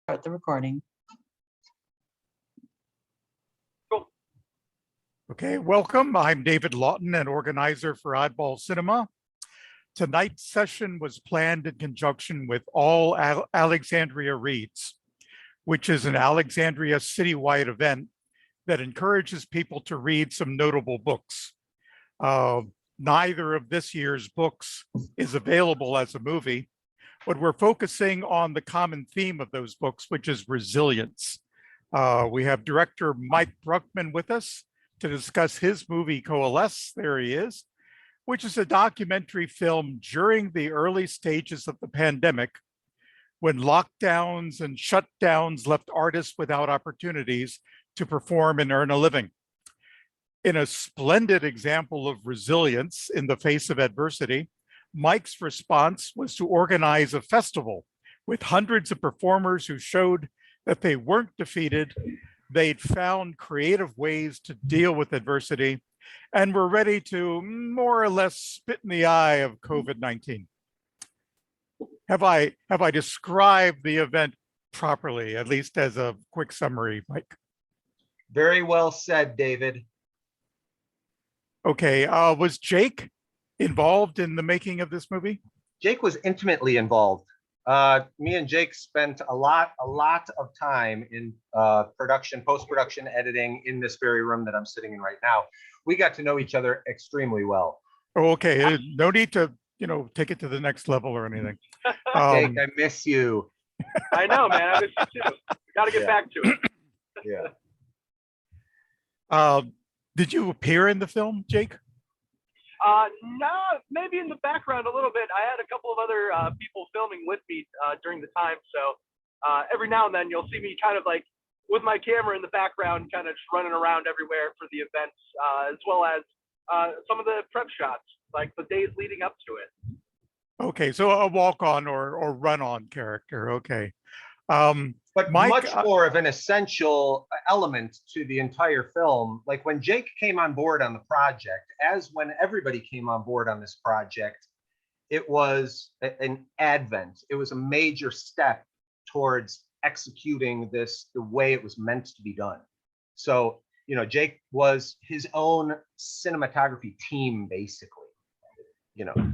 Start the recording. Cool. Okay, welcome. I'm David Lawton, an organizer for Oddball Cinema. Tonight's session was planned in conjunction with All Alexandria Reads, which is an Alexandria citywide event that encourages people to read some notable books. Neither of this year's books is available as a movie, but we're focusing on the common theme of those books, which is resilience. We have director Mike Bruckman with us to discuss his movie Coalesce, there he is, which is a documentary film during the early stages of the pandemic, when lockdowns and shutdowns left artists without opportunities to perform and earn a living. In a splendid example of resilience in the face of adversity, Mike's response was to organize a festival with hundreds of performers who showed that they weren't defeated, they'd found creative ways to deal with adversity, and were ready to more or less spit in the eye of COVID-19. Have I described the event properly, at least as a quick summary, Mike? Very well said, David. Okay, was Jake involved in the making of this movie? Jake was intimately involved. Me and Jake spent a lot of time in production, post-production, editing in this very room that I'm sitting in right now. We got to know each other extremely well. Oh, okay, no need to, take it to the next level or anything. Jake, I miss you. I know, man. I miss you too. Got to get back to it. Yeah. Did you appear in the film, Jake? No, maybe in the background a little bit. I had a couple of other people filming with me during the time. So every now and then you'll see me kind of like with my camera in the background, kind of just running around everywhere for the events, as well as some of the prep shots, like the days leading up to it. Okay, so a walk-on or run-on character, okay. But Mike, much more of an essential element to the entire film. Like when Jake came on board on the project, as when everybody came on board on this project, it was an advent. It was a major step towards executing this the way it was meant to be done. So, Jake was his own cinematography team, basically.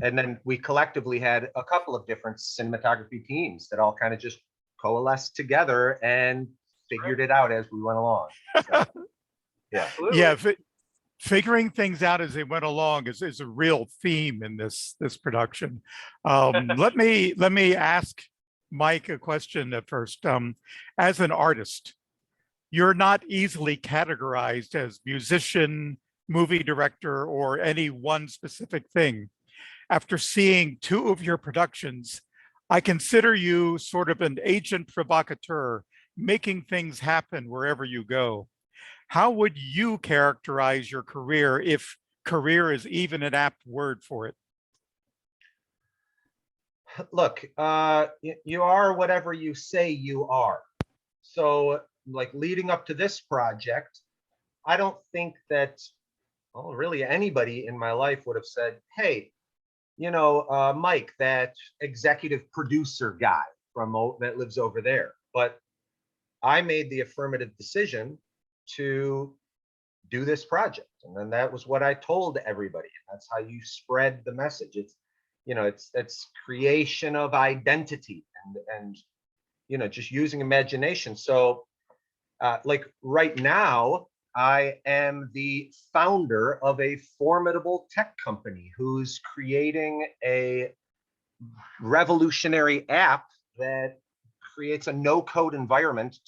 And then we collectively had a couple of different cinematography teams that all kind of just coalesced together and figured it out as we went along. So, yeah, figuring things out as they went along is a real theme in this production. Let me ask Mike a question at first. As an artist, you're not easily categorized as musician, movie director, or any one specific thing. After seeing two of your productions, I consider you sort of an agent provocateur, making things happen wherever you go. How would you characterize your career, if career is even an apt word for it? Look, you are whatever you say you are. So, like leading up to this project, I don't think that, really anybody in my life would have said, hey, Mike, that executive producer guy that lives over there. But I made the affirmative decision to do this project. And then that was what I told everybody. That's how you spread the message. It's creation of identity and just using imagination. So like right now, I am the founder of a formidable tech company who's creating a revolutionary app that creates a no-code environment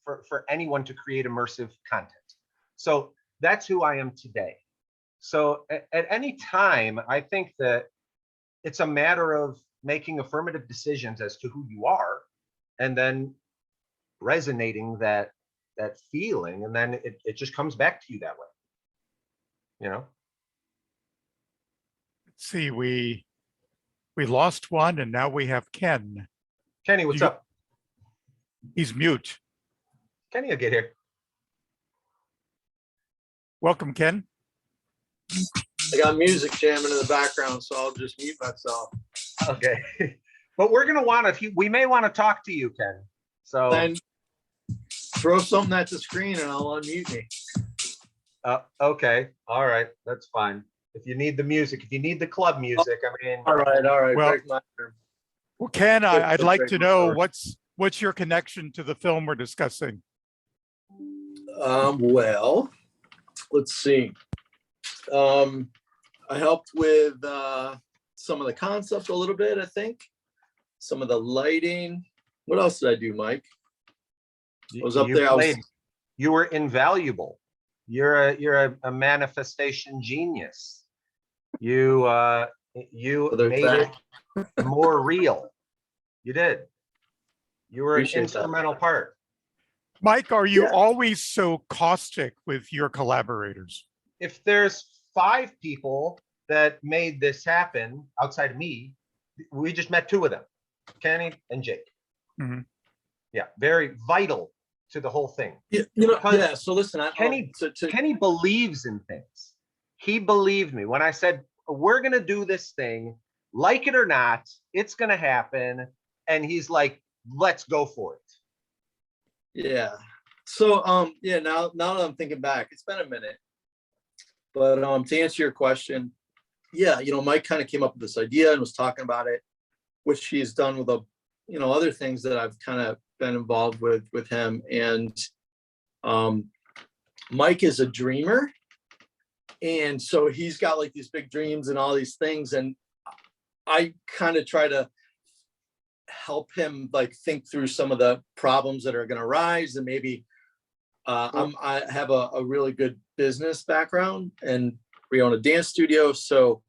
for anyone to create immersive content. So that's who I am today. So at any time, I think that it's a matter of making affirmative decisions as to who you are, and then resonating that feeling, and then it just comes back to you that way. Let's see, we lost one and now we have Ken. Kenny, what's up? He's mute. Kenny will get here. Welcome, Ken. I got music jamming in the background, so I'll just mute myself. Okay. But we're going to we may want to talk to you, Ken. So Then throw something at the screen and I'll unmute me. okay, all right, that's fine. If you need the music, if you need the club music, I mean, All right. Well- Break my arm. Well, Ken, I'd like to know Sorry. what's your connection to the film we're discussing? Well, let's see. I helped with some of the concepts a little bit, I think. Some of the lighting. What else did I do, Mike? I was up you there. played, you were invaluable. You're a manifestation genius. You There's made that. it more real. You did. You were an Appreciate that. instrumental part. Mike, are you Yeah. always so caustic with your collaborators? If there's 5 people that made this happen outside of me, we just met 2 of them, Kenny and Jake. Mhm. Yeah, very vital to the whole thing. Yeah, Because yeah. So listen, Kenny- to Kenny believes in things. He believed me when I said, we're going to do this thing, like it or not, it's going to happen. And he's like, let's go for it. yeah. So yeah, now that I'm thinking back, it's been a minute. But to answer your question, yeah, Mike kind of came up with this idea and was talking about it, which he's done with other things that I've kind of been involved with him. And Mike is a dreamer. And so he's got like these big dreams and all these things. And I kind of try to help him like think through some of the problems that are going to arise. And maybe I have a really good business background and we own a dance studio. So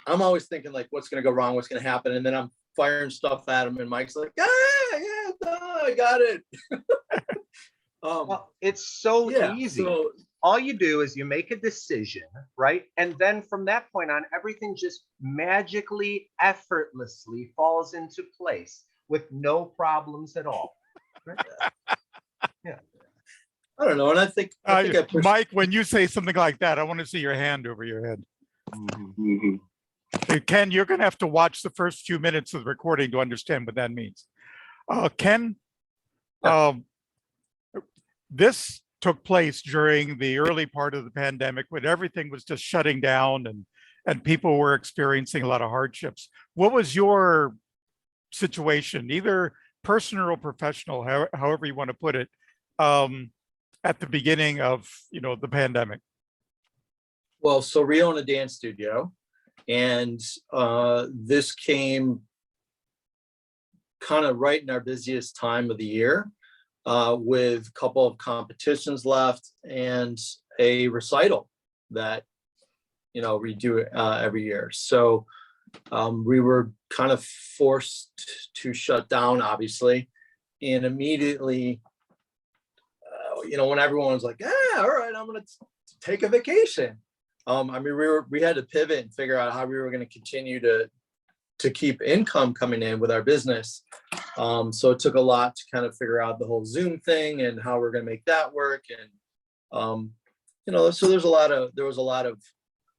I'm always thinking like, what's going to go wrong? What's going to happen? And then I'm firing stuff at him and Mike's like, yeah, no, I got it. Well, it's so Yeah, easy. so All you do is you make a decision, right? And then from that point on, everything just magically, effortlessly falls into place with no problems at all. Right? I don't know. And I think I pushed- Mike, when you say something like that, I want to see your hand over your head. Mhm. Okay, Ken, you're going to have to watch the first few minutes of the recording to understand what that means. Ken, this took place during the early part of the pandemic when everything was just shutting down and people were experiencing a lot of hardships. What was your situation, either personal or professional, however you want to put it, at the beginning of the pandemic? Well, so we own a dance studio, and this came kind of right in our busiest time of the year, with a couple of competitions left and a recital that we do every year. So we were kind of forced to shut down, obviously, and immediately, when everyone was like, "Yeah, all right, I'm going to take a vacation." I mean, we had to pivot and figure out how we were going to continue to keep income coming in with our business. So it took a lot to kind of figure out the whole Zoom thing and how we're going to make that work. And, so there was a lot of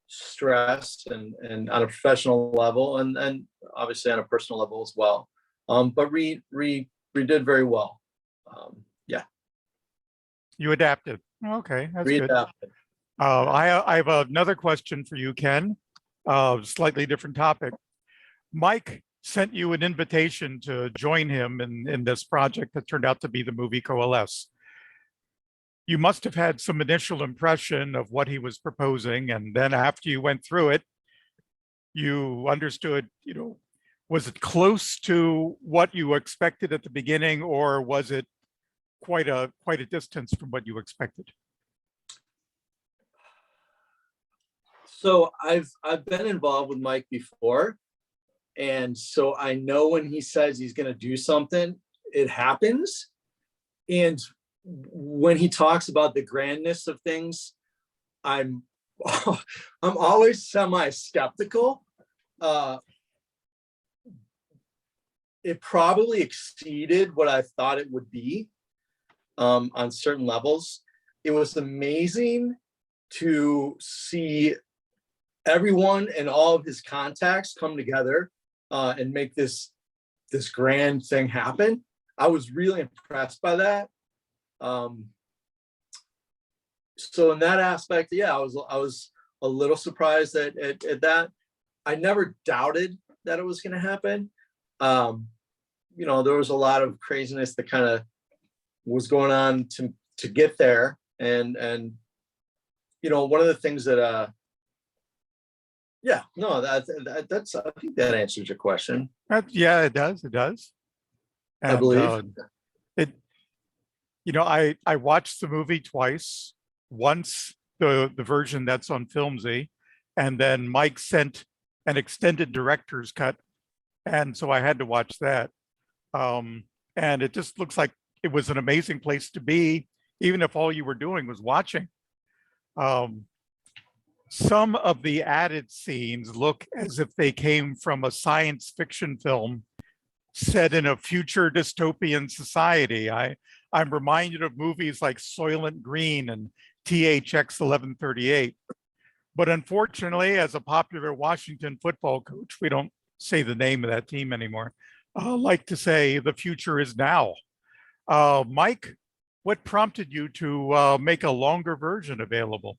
stress and on a professional level and obviously on a personal level as well. But we did very well. Yeah. You adapted. Okay, that's We good. adapted. I have another question for you, Ken. Slightly different topic. Mike sent you an invitation to join him in this project that turned out to be the movie Coalesce. You must have had some initial impression of what he was proposing, and then after you went through it, you understood, was it close to what you expected at the beginning, or was it quite a distance from what you expected? So I've been involved with Mike before. And so I know when he says he's going to do something, it happens. And when he talks about the grandness of things, I'm always semi-skeptical. It probably exceeded what I thought it would be on certain levels. It was amazing to see everyone and all of his contacts come together and make this grand thing happen. I was really impressed by that. So in that aspect, yeah, I was a little surprised at that. I never doubted that it was going to happen. You know, there was a lot of craziness that kind of was going on to get there, and you know, one of the things that yeah, no, that's, I think that answers your question. Yeah, it does. It does. I And, believe. you know, I watched the movie twice. Once the version that's on Filmzie, and then Mike sent an extended director's cut, and so I had to watch that. And it just looks like it was an amazing place to be, even if all you were doing was watching. Some of the added scenes look as if they came from a science fiction film set in a future dystopian society. I'm reminded of movies like Soylent Green and THX 1138. But unfortunately, as a popular Washington football coach, we don't say the name of that team anymore. Like to say the future is now. Mike, what prompted you to make a longer version available?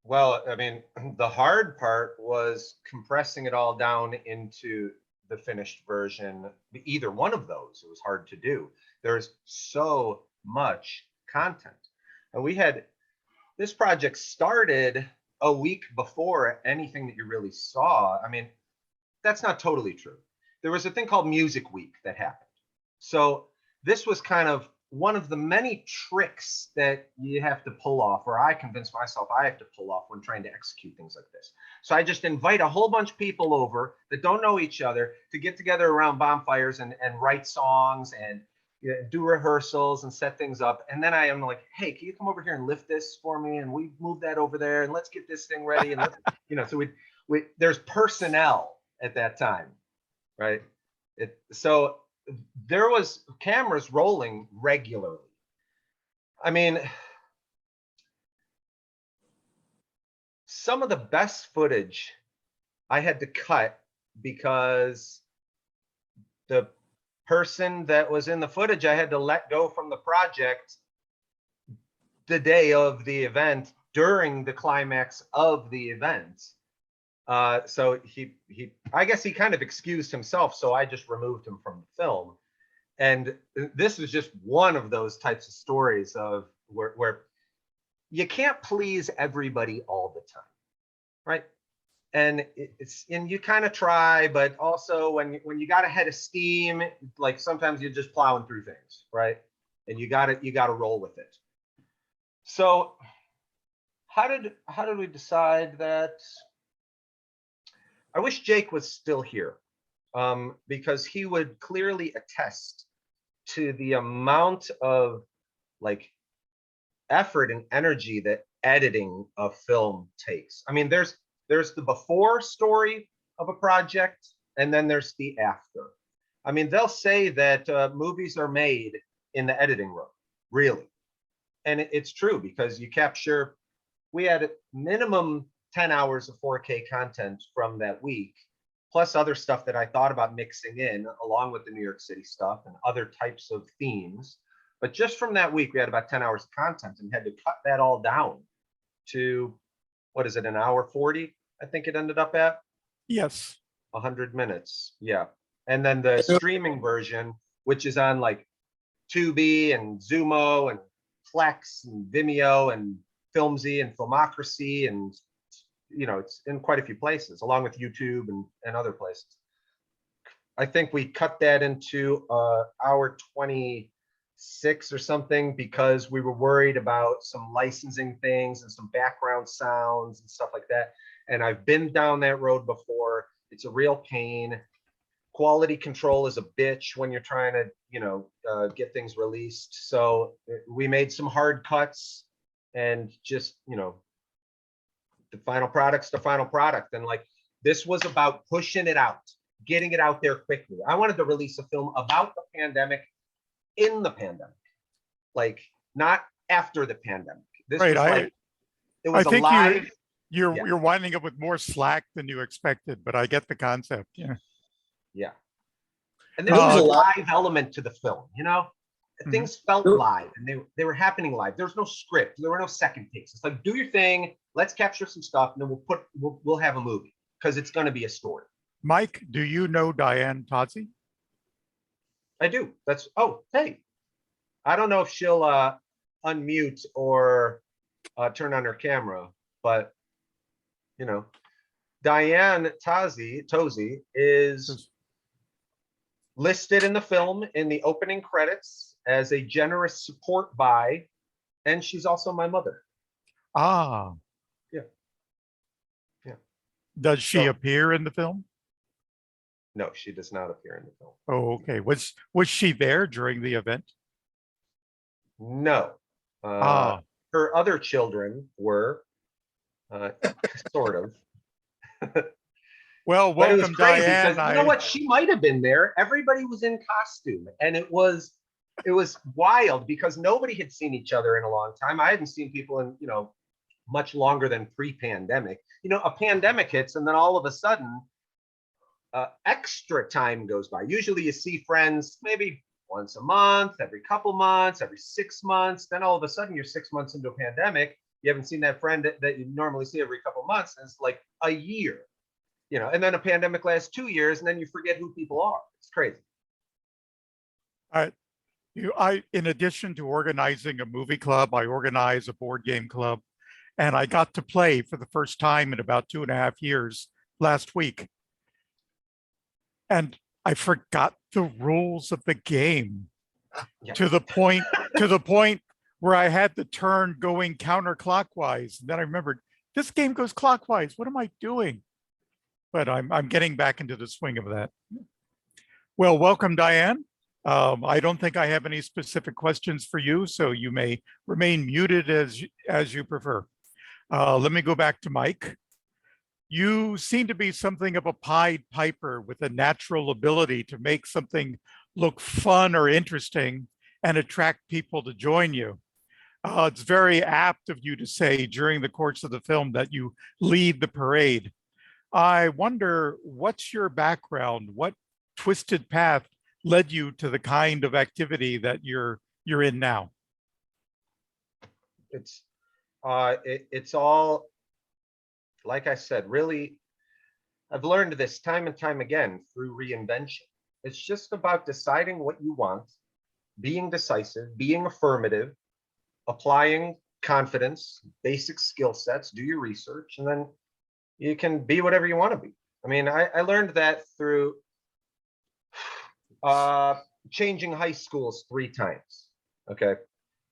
Well, I mean, the hard part was compressing it all down into the finished version. Either one of those, it was hard to do. There's so much content. And we had, this project started a week before anything that you really saw. I mean, that's not totally true. There was a thing called Music Week that happened. So this was kind of one of the many tricks that you have to pull off, or I convince myself I have to pull off when trying to execute things like this. So I just invite a whole bunch of people over that don't know each other to get together around bonfires and write songs and do rehearsals and set things up. And then I am like, hey, can you come over here and lift this for me? And we move that over there and let's get this thing ready. And let's, you know, so we there's personnel at that time, right? So there was cameras rolling regularly. I mean, some of the best footage I had to cut because the person that was in the footage I had to let go from the project the day of the event during the climax of the event. So I guess he kind of excused himself, so I just removed him from the film. And this is just one of those types of stories of where you can't please everybody all the time, right? And and you kind of try, but also when you got a head of steam, like sometimes you're just plowing through things, right? And you got to roll with it. So how did we decide that? I wish Jake was still here, because he would clearly attest to the amount of like effort and energy that editing a film takes. I mean, there's the before story of a project, and then there's the after. I mean, they'll say that movies are made in the editing room, really. And it's true, because you capture, we had minimum 10 hours of 4K content from that week, plus other stuff that I thought about mixing in along with the New York City stuff and other types of themes. But just from that week, we had about 10 hours of content and had to cut that all down to, what is it, an hour 40? I think it ended up at? Yes. 100 minutes, yeah. And then the streaming version, which is on like Tubi and Zumo and Plex and Vimeo and Filmzie and Filmocracy, and you know, it's in quite a few places, along with YouTube and other places. I think we cut that into hour 26 or something because we were worried about some licensing things and some background sounds and stuff like that. And I've been down that road before. It's a real pain. Quality control is a bitch when you're trying to, you know, get things released. So we made some hard cuts and just, you know, the final product's the final product. And like, this was about pushing it out, getting it out there quickly. I wanted to release a film about the pandemic in the pandemic, like not after the pandemic. This Right. was like, it was I think alive. you're winding up with more slack than you expected, but I get the concept. Yeah. Yeah. And there There was was a a lot- live element to the film, you know? Mhm. Things felt There- live and they were happening live. There was no script. There were no second takes. It's like, do your thing. Let's capture some stuff and then we'll have a movie because it's going to be a story. Mike, do you know Diane Tazi? I do. Oh, hey. I don't know if she'll unmute or turn on her camera, but you know, Diane Tozy is listed in the film in the opening credits as a generous support by, and she's also my mother. Ah. Yeah. Yeah. Does she So- appear in the film? No, she does not appear in the film. Oh, okay. Was she there during the event? No. Ah, Her other children were sort of. well, But it was welcome, crazy Diane. because you know what? She might have been there. Everybody was in costume, and it was wild because nobody had seen each other in a long time. I hadn't seen people in much longer than pre-pandemic. A pandemic hits, and then all of a sudden, extra time goes by. Usually, you see friends maybe once a month, every couple months, every 6 months. Then all of a sudden, you're 6 months into a pandemic. You haven't seen that friend that you normally see every couple months, and it's like a year. And then a pandemic lasts 2 years, and then you forget who people are. It's crazy. in addition to organizing a movie club, I organize a board game club, and I got to play for the first time in about 2.5 years last week. And I forgot the rules of the game Yeah. to the point where I had the turn going counterclockwise. And then I remembered this game goes clockwise. What am I doing? But I'm getting back into the swing of that. Well, welcome, Diane. I don't think I have any specific questions for you, so you may remain muted as you prefer. Let me go back to Mike. You seem to be something of a Pied Piper with a natural ability to make something look fun or interesting and attract people to join you. It's very apt of you to say during the course of the film that you lead the parade. I wonder, what's your background? What twisted path led you to the kind of activity that you're in now? It's all, like I said, really, I've learned this time and time again through reinvention. It's just about deciding what you want, being decisive, being affirmative, applying confidence, basic skill sets, do your research, and then you can be whatever you want to be. I mean, I learned that through changing high schools 3 times. Okay.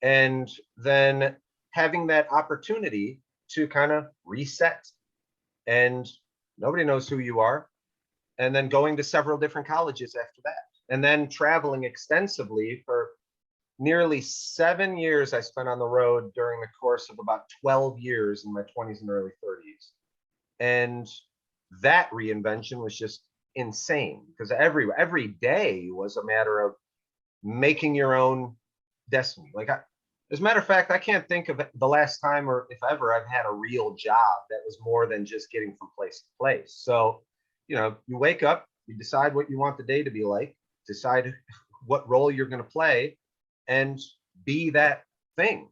And then having that opportunity to kind of reset, and nobody knows who you are. And then going to several different colleges after that, and then traveling extensively for nearly 7 years. I spent on the road during the course of about 12 years in my 20s and early 30s. And that reinvention was just insane because every day was a matter of making your own destiny. As a matter of fact, I can't think of the last time, or if ever, I've had a real job that was more than just getting from place to place. So, you wake up, you decide what you want the day to be like, decide what role you're going to play, and be that thing.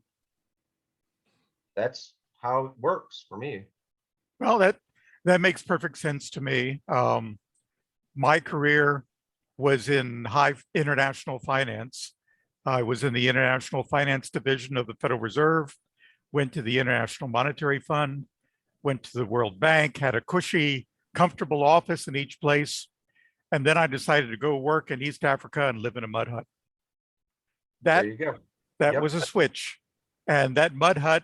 That's how it works for me. Well, that makes perfect sense to me. My career was in high international finance. I was in the International Finance Division of the Federal Reserve, went to the International Monetary Fund, went to the World Bank, had a cushy, comfortable office in each place. And then I decided to go work in East Africa and live in a mud hut. There you go. That Yep. was a switch. And that mud hut,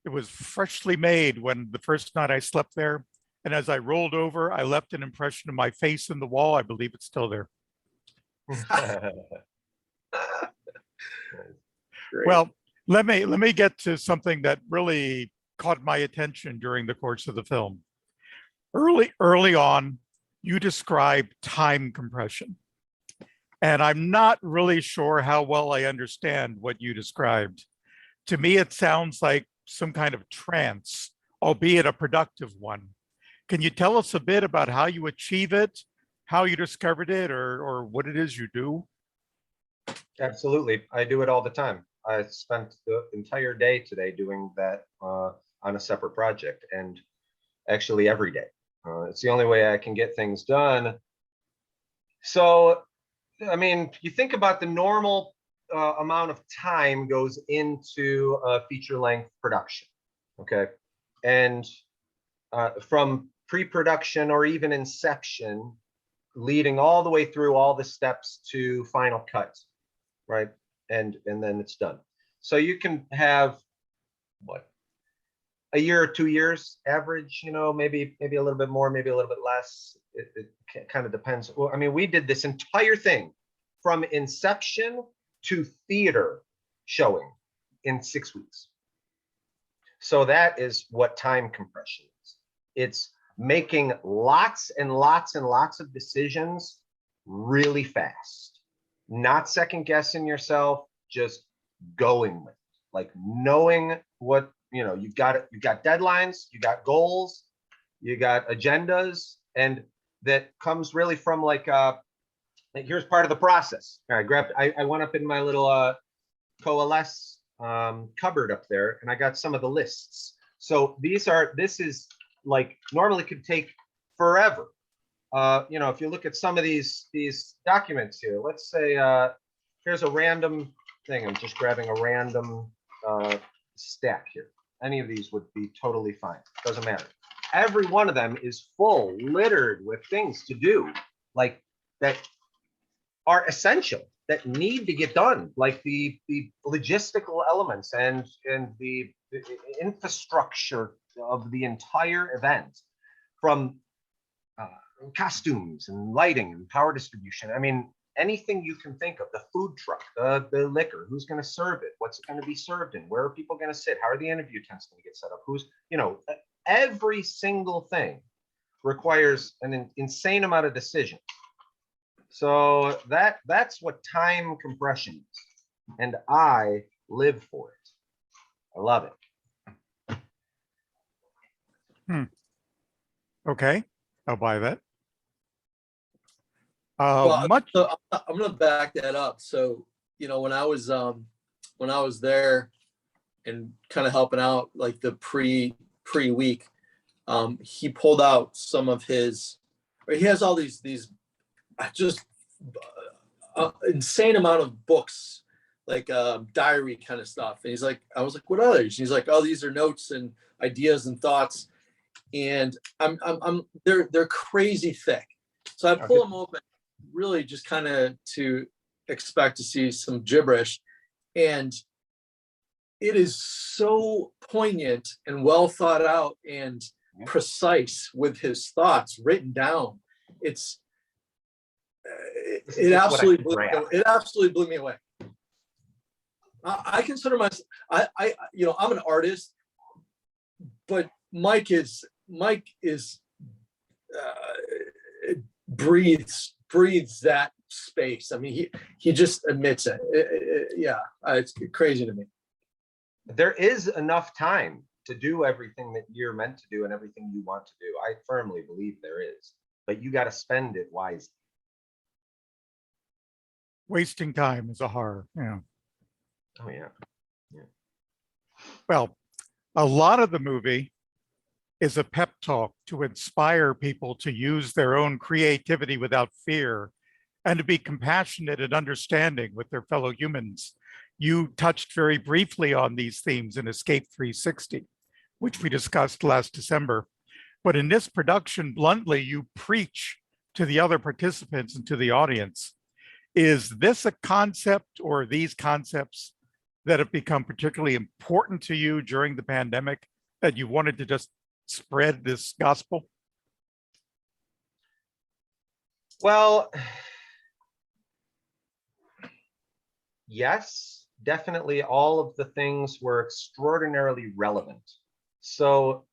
it was freshly made when the first night I slept there. And as I rolled over, I left an impression of my face in the wall. I believe it's still there. Great. Well, let me get to something that really caught my attention during the course of the film. Early on, you described time compression. And I'm not really sure how well I understand what you described. To me, it sounds like some kind of trance, albeit a productive one. Can you tell us a bit about how you achieve it how you discovered it or what it is you do? Absolutely. I do it all the time. I spent the entire day today doing that on a separate project, and actually every day. It's the only way I can get things done. So, I mean, you think about the normal amount of time goes into a feature-length production, okay? And from pre-production or even inception, leading all the way through all the steps to final cut, right? And then it's done. So you can have what, a year or 2 years average, you know, maybe a little bit more, maybe a little bit less. It kind of depends. Well, I mean, we did this entire thing from inception to theater showing in 6 weeks. So that is what time compression is. It's making lots and lots and lots of decisions really fast, not second guessing yourself, just going with it, like knowing what, you know, you've got deadlines, you got goals, you got agendas, and that comes really from like here's part of the process. All right, I went up in my little Coalesce cupboard up there, and I got some of the lists. So this is like, normally could take forever. You know, if you look at some of these documents here, let's say here's a random thing. I'm just grabbing a random stack here. Any of these would be totally fine. Doesn't matter. Every one of them is full, littered with things to do, like that are essential, that need to get done, like the logistical elements and the infrastructure of the entire event, from costumes and lighting and power distribution. I mean, anything you can think of, the food truck, the liquor, who's going to serve it, what's it going to be served in, where are people going to sit, how are the interview tents going to get set up, who's, you know, every single thing requires an insane amount of decision. So that's what time compression is, and I live for it. I love it. Okay, I'll buy that. Well, so I'm going to back that up. So, you know, when I was there and kind of helping out like the pre-week, he pulled out some of his, or he has all these just insane amount of books, like diary kind of stuff. And he's like, I was like, what others? And he's like, oh, these are notes and ideas and thoughts. And they're crazy thick. So I pull them open, really just kind of to expect to see some gibberish. And it is so poignant and well thought out and precise with his thoughts written down. It absolutely blew me away. I consider myself, you know, I'm an artist, but Mike is breathes that space. I mean, he just admits it. Yeah, it's crazy to me. There is enough time to do everything that you're meant to do and everything you want to do. I firmly believe there is, but you got to spend it wisely. Wasting time is a horror. Yeah. Oh yeah. Well, a lot of the movie is a pep talk to inspire people to use their own creativity without fear and to be compassionate and understanding with their fellow humans. You touched very briefly on these themes in Escape 360, which we discussed last December. But in this production, bluntly, you preach to the other participants and to the audience. Is this a concept or these concepts that have become particularly important to you during the pandemic that you wanted to just spread this gospel? Well, yes, definitely all of the things were extraordinarily relevant. So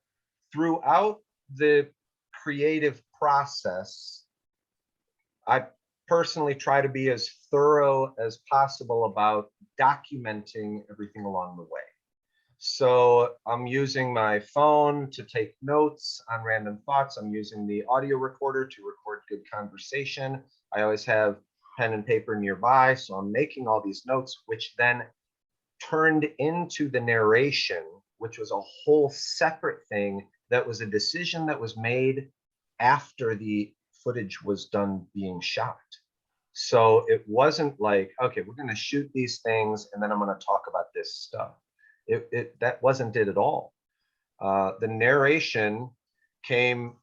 throughout the creative process, I personally try to be as thorough as possible about documenting everything along the way. So I'm using my phone to take notes on random thoughts. I'm using the audio recorder to record good conversation. I always have pen and paper nearby. So I'm making all these notes, which then turned into the narration, which was a whole separate thing. That was a decision that was made after the footage was done being shot. So it wasn't like, okay, we're going to shoot these things and then I'm going to talk about this stuff. That wasn't it at all. The narration came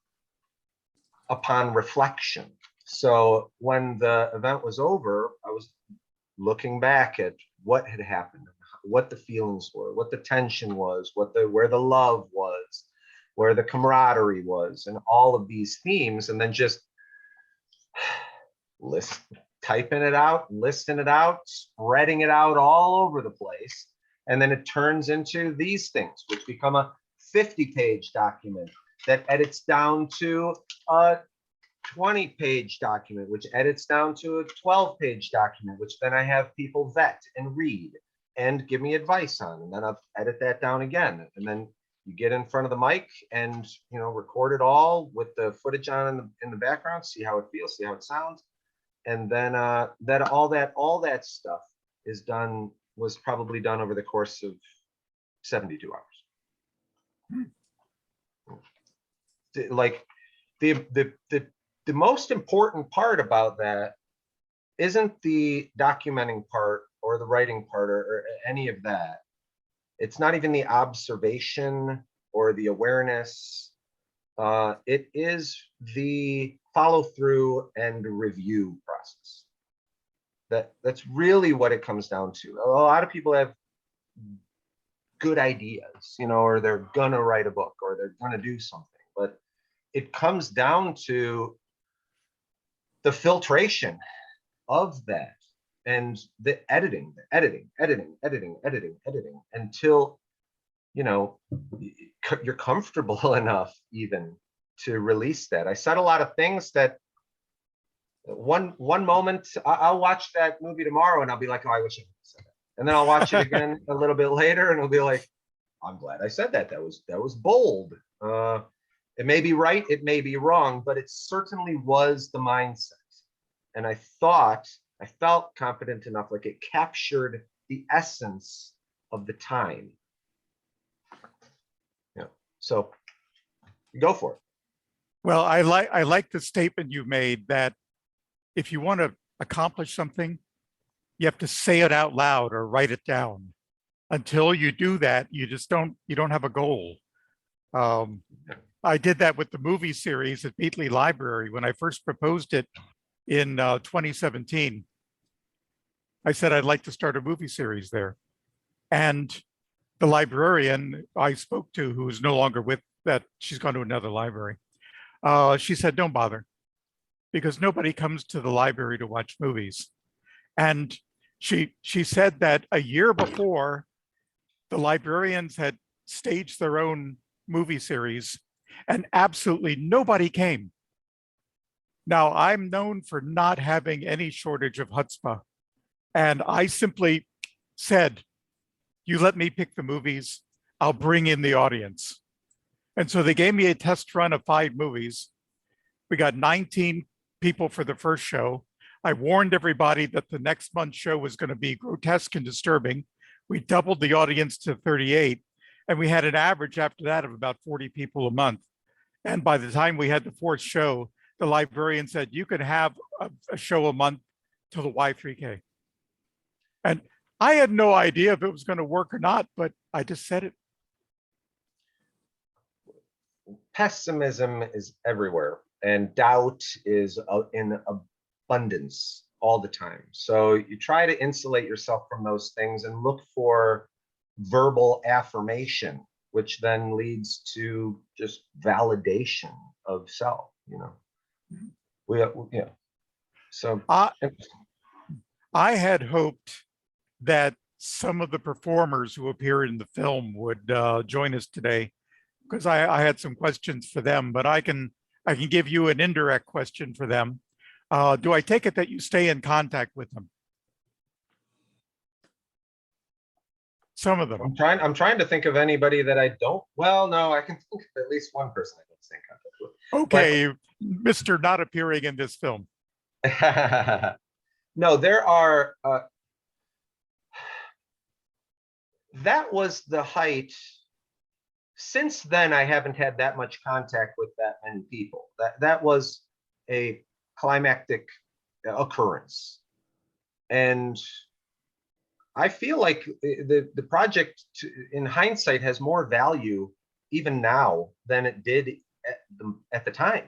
upon reflection. So when the event was over, I was looking back at what had happened, what the feelings were, what the tension was, where the love was, where the camaraderie was, and all of these themes, and then just typing it out, listing it out, spreading it out all over the place. And then it turns into these things, which become a 50-page document that edits down to a 20-page document, which edits down to a 12-page document, which then I have people vet and read and give me advice on. And then I'll edit that down again. And then you get in front of the mic and, you know, record it all with the footage on in the background, see how it feels, see how it sounds. And then all that stuff was probably done over the course of 72 hours. Like the most important part about that isn't the documenting part or the writing part or any of that. It's not even the observation or the awareness. It is the follow through and review process. That's really what it comes down to. A lot of people have good ideas, you know, or they're gonna write a book or they're gonna do something, but it comes down to the filtration of that and the editing until, you know, you're comfortable enough even to release that. I said a lot of things that one moment I'll watch that movie tomorrow and I'll be like, oh, I wish I had said that. And then I'll watch it again a little bit later and I'll be like, I'm glad I said that. That was bold. It may be right, it may be wrong, but it certainly was the mindset. And I felt confident enough, like it captured the essence of the time. Yeah. So go for it. Well, I like the statement you made that if you want to accomplish something, you have to say it out loud or write it down. Until you do that, you don't have a goal. I did that with the movie series at Beatley Library when I first proposed it in 2017. I said I'd like to start a movie series there. And the librarian I spoke to, who is no longer with that, she's gone to another library. She said, don't bother, because nobody comes to the library to watch movies. And she said that a year before, the librarians had staged their own movie series and absolutely nobody came. Now, I'm known for not having any shortage of chutzpah. And I simply said, you let me pick the movies, I'll bring in the audience. And so they gave me a test run of 5 movies. We got 19 people for the first show. I warned everybody that the next month's show was going to be grotesque and disturbing. We doubled the audience to 38, and we had an average after that of about 40 people a month. And by the time we had the 4th show, the librarian said, you can have a show a month till the Y3K. And I had no idea if it was going to work or not, but I just said it. Pessimism is everywhere and doubt is in abundance all the time. So you try to insulate yourself from those things and look for verbal affirmation, which then leads to just validation of self, you know. Yeah. So I had hoped that some of the performers who appeared in the film would join us today, because I had some questions for them, but I can give you an indirect question for them. Do I take it that you stay in contact with them? Some of them. I'm trying to think of anybody that I don't. Well, no, I can think of at least one person I don't stay in contact with. Okay, Mr. Not appearing in this film. No, there are. That was the height. Since then, I haven't had that much contact with that many people. That was a climactic occurrence, and I feel like the project, in hindsight, has more value even now than it did at the time.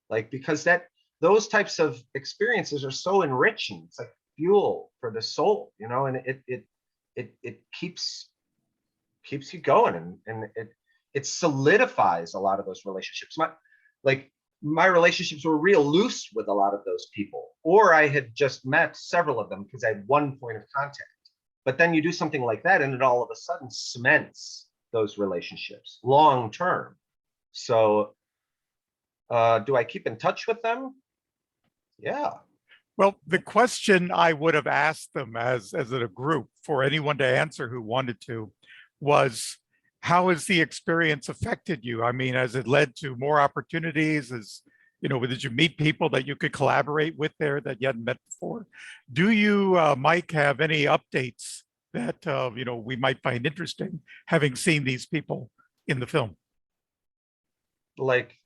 Like, because those types of experiences are so enriching. It's like fuel for the soul, you know, and it keeps you going, and it solidifies a lot of those relationships. My relationships were real loose with a lot of those people, or I had just met several of them because I had one point of contact. But then you do something like that, and it all of a sudden cements those relationships long term. So do I keep in touch with them? Yeah. Well, the question I would have asked them as a group for anyone to answer who wanted to was, how has the experience affected you? I mean, has it led to more opportunities? Did you meet people that you could collaborate with there that you hadn't met before? Do you, Mike, have any updates that, we might find interesting, having seen these people in the film? Like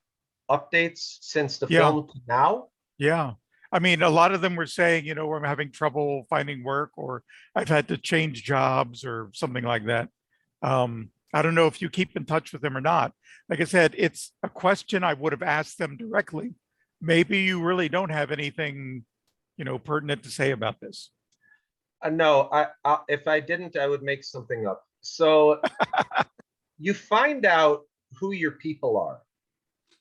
updates since the film to now? Yeah. I mean, a lot of them were saying, I'm having trouble finding work, or I've had to change jobs or something like that. I don't know if you keep in touch with them or not. Like I said, it's a question I would have asked them directly. Maybe you really don't have anything, pertinent to say about this. No, if I didn't, I would make something up. So you find out who your people are.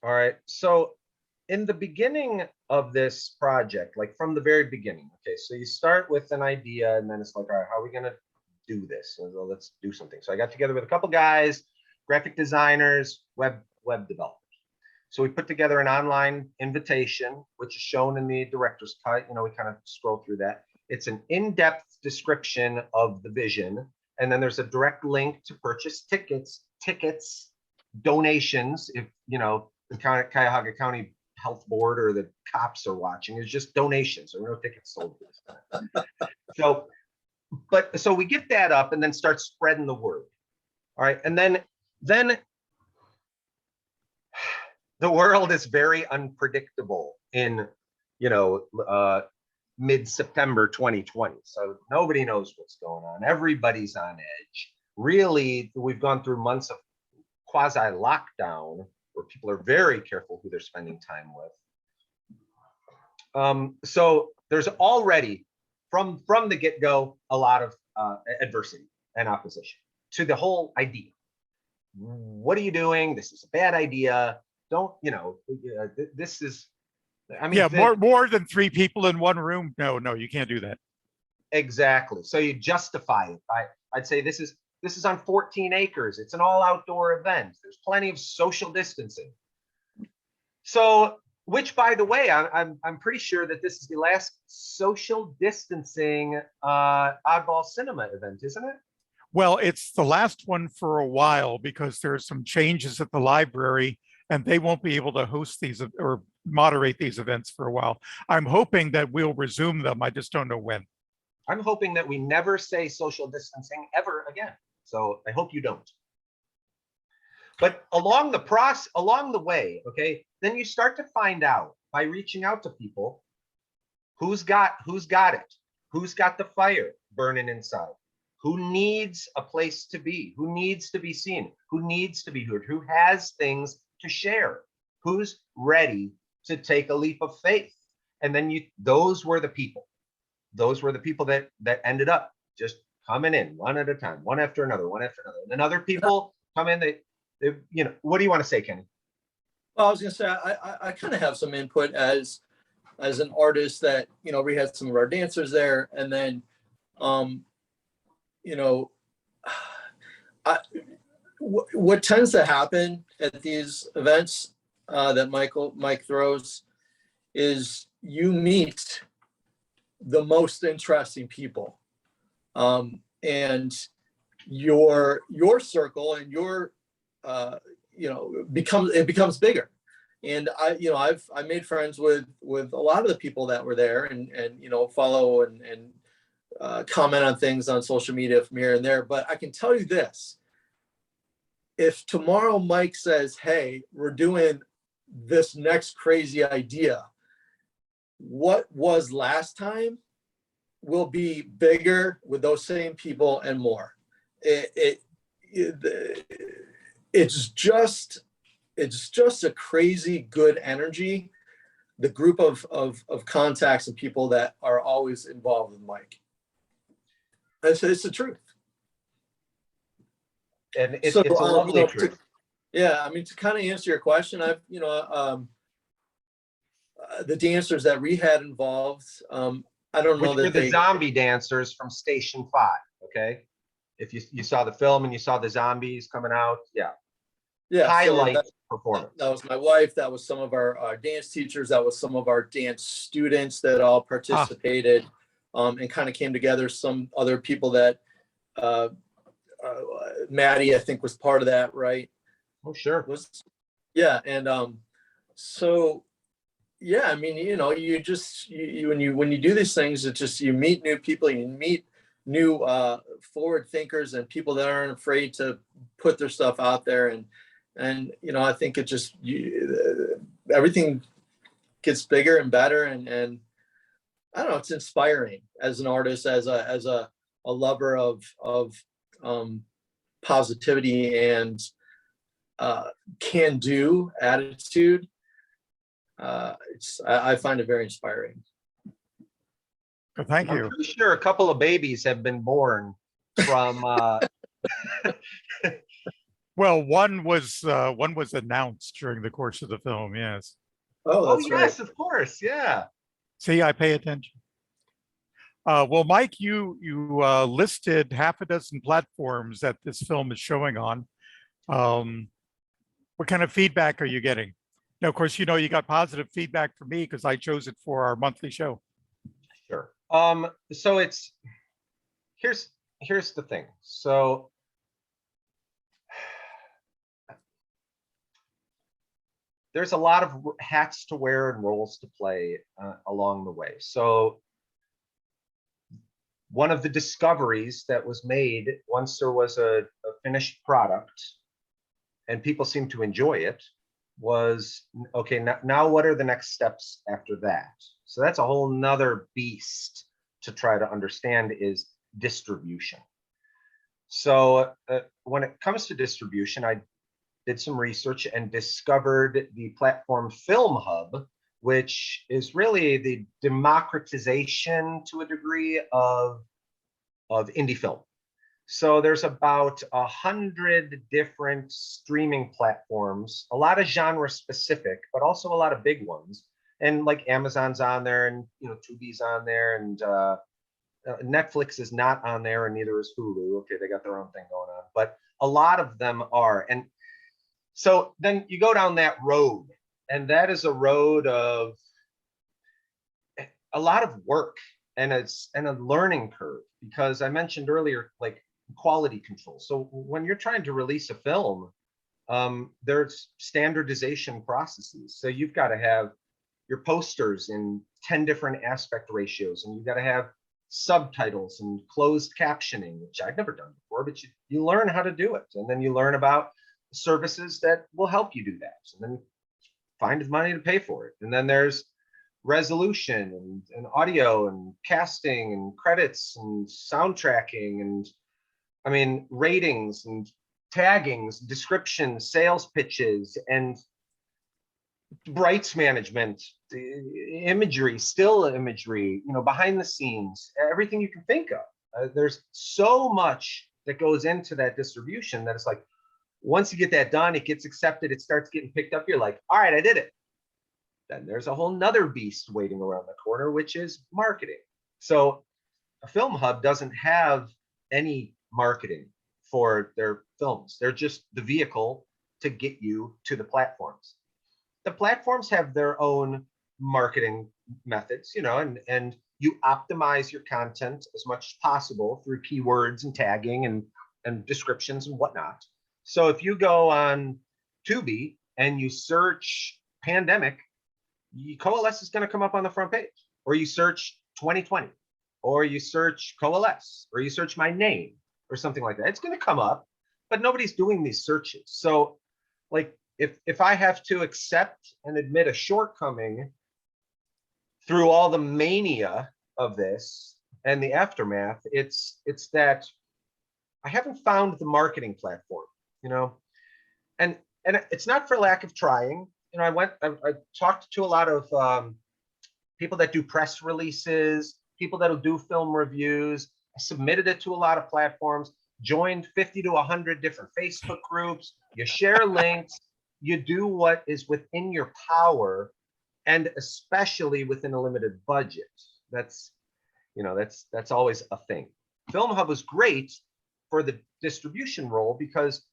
All right. So in the beginning of this project, like from the very beginning, okay, so you start with an idea, and then it's like, all right, how are we going to do this? And so let's do something. So I got together with a couple guys, graphic designers, web developers. So we put together an online invitation, which is shown in the director's cut. We kind of scroll through that. It's an in-depth description of the vision, and then there's a direct link to purchase tickets, donations. If the Cuyahoga County Health Board or the cops are watching, it's just donations. There are no tickets sold this time. So we get that up and then start spreading the word. All right, and then the world is very unpredictable in mid-September 2020. So nobody knows what's going on. Everybody's on edge. Really, we've gone through months of quasi lockdown where people are very careful who they're spending time with. So there's already from the get-go a lot of adversity and opposition to the whole idea. What are you doing? This is a bad idea. Don't, this is, I mean, more than 3 people in one room. No, you can't do that. Exactly. So you justify it by, I'd say this is on 14 acres. It's an all outdoor event. There's plenty of social distancing. So, which, by the way, I'm pretty sure that this is the last social distancing Oddball Cinema event, isn't it? Well, it's the last one for a while because there are some changes at the library, and they won't be able to host these or moderate these events for a while. I'm hoping that we'll resume them. I just don't know when. I'm hoping that we never say social distancing ever again. So I hope you don't. But along the way, okay, then you start to find out by reaching out to people who's got it, who's got the fire burning inside, who needs a place to be, who needs to be seen, who needs to be heard, who has things to share, who's ready to take a leap of faith. And then those were the people that ended up just coming in one at a time, one after another. And then other people come in, they what do you want to say, Kenny? Well, I was going to say, I kind of have some input as an artist that, we had some of our dancers there. And then, what tends to happen at these events that Mike throws is you meet the most interesting people. And your circle and your becomes bigger. And I made friends with a lot of the people that were there, and follow and comment on things on social media from here and there. But I can tell you this: if tomorrow Mike says, "Hey, we're doing this next crazy idea," what was last time will be bigger with those same people and more. It's just a crazy good energy. The group of contacts and people that are always involved with Mike. It's the truth. And it's a lovely truth. To kind of answer your question, the dancers that we had involved, I don't know Which were the zombie dancers from Station 5, okay? If you saw the film and you saw the zombies coming out, highlight performance. That was my wife. That was some of our dance teachers. That was some of our dance students that all participated and kind of came together. Some other people that Maddie, I think, was part of that, right? Oh, sure. I mean, when you do these things, it's just, you meet new people, you meet new forward thinkers and people that aren't afraid to put their stuff out there. And I think it just, everything gets bigger and better. And I don't know, it's inspiring as an artist, as a lover of positivity and can-do attitude. I find it very inspiring. Well, thank you. I'm pretty sure a couple of babies have been born from. Well, one was announced during the course of the film. Yes. Oh yes, right. Of course, yeah. See, I pay attention. Well, Mike, you listed half a dozen platforms that this film is showing on. What kind of feedback are you getting? Now, of course, you got positive feedback from me because I chose it for our monthly show. Sure. So here's the thing. So there's a lot of hats to wear and roles to play along the way. So one of the discoveries that was made once there was a finished product and people seemed to enjoy it was, okay, now what are the next steps after that? So that's a whole nother beast to try to understand, is distribution. So when it comes to distribution, I did some research and discovered the platform Film Hub, which is really the democratization to a degree of indie film. So there's about 100 different streaming platforms, a lot of genre specific, but also a lot of big ones. And like Amazon's on there, and Tubi's on there, and Netflix is not on there, and neither is Hulu. Okay, they got their own thing going on, but a lot of them are. And so then you go down that road, and that is a road of a lot of work, and it's a learning curve, because I mentioned earlier, like, quality control. So when you're trying to release a film, there's standardization processes. So you've got to have your posters in 10 different aspect ratios, and you've got to have subtitles and closed captioning, which I've never done before, but you learn how to do it. And then you learn about services that will help you do that. And then find money to pay for it. And then there's resolution and audio and casting and credits and soundtracking and, I mean, ratings and taggings, descriptions, sales pitches, and rights management, imagery, still imagery, behind the scenes, everything you can think of. There's so much that goes into that distribution that it's like, once you get that done, it gets accepted, it starts getting picked up, you're like, all right, I did it. Then there's a whole nother beast waiting around the corner, which is marketing. So a Film Hub doesn't have any marketing for their films. They're just the vehicle to get you to the platforms. The platforms have their own marketing methods, and you optimize your content as much as possible through keywords and tagging and and descriptions and whatnot. So if you go on Tubi and you search pandemic, Coalesce is going to come up on the front page, or you search 2020, or you search Coalesce, or you search my name or something like that. It's going to come up, but nobody's doing these searches. So like if I have to accept and admit a shortcoming through all the mania of this and the aftermath, it's that I haven't found the marketing platform, you know, and it's not for lack of trying. You know, I talked to a lot of people that do press releases, people that'll do film reviews. I submitted it to a lot of platforms, joined 50 to 100 different Facebook groups. You share links, you do what is within your power, and especially within a limited budget. That's, you know, that's always a thing. Film Hub was great for the distribution role because,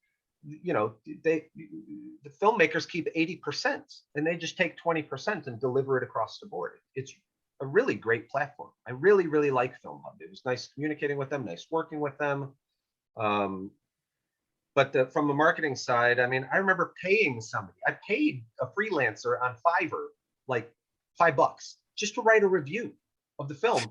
you know, the filmmakers keep 80% and they just take 20% and deliver it across the board. It's a really great platform. I really, really like Film Hub. It was nice communicating with them, nice working with them. But from the marketing side, I mean, I remember paying somebody. I paid a freelancer on Fiverr like $5 just to write a review of the film.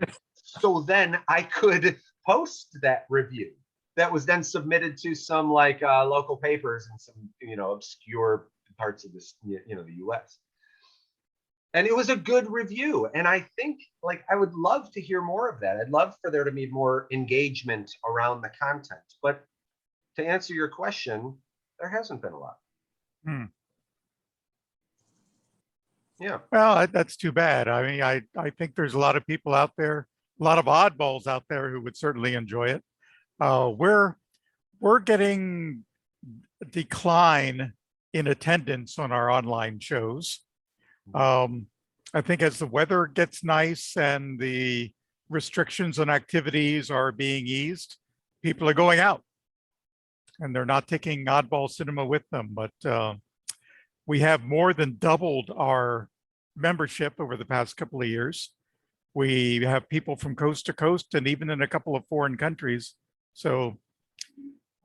So then I could post that review that was then submitted to some like local papers in some, you know, obscure parts of this, you know, the US. And it was a good review. And I think like I would love to hear more of that. I'd love for there to be more engagement around the content. But to answer your question, there hasn't been a lot. Yeah. Well, that's too bad. I mean, I think there's a lot of people out there, a lot of oddballs out there who would certainly enjoy it. We're getting a decline in attendance on our online shows. I think as the weather gets nice and the restrictions on activities are being eased, people are going out and they're not taking oddball cinema with them. But we have more than doubled our membership over the past couple of years. We have people from coast to coast and even in a couple of foreign countries. So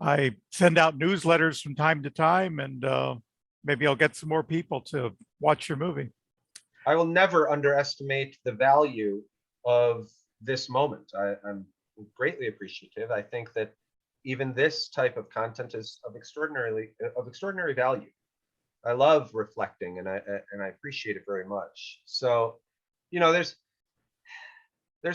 I send out newsletters from time to time, and maybe I'll get some more people to watch your movie. I will never underestimate the value of this moment. I'm greatly appreciative. I think that even this type of content is of extraordinary value. I love reflecting, and I appreciate it very much. So, you know, there's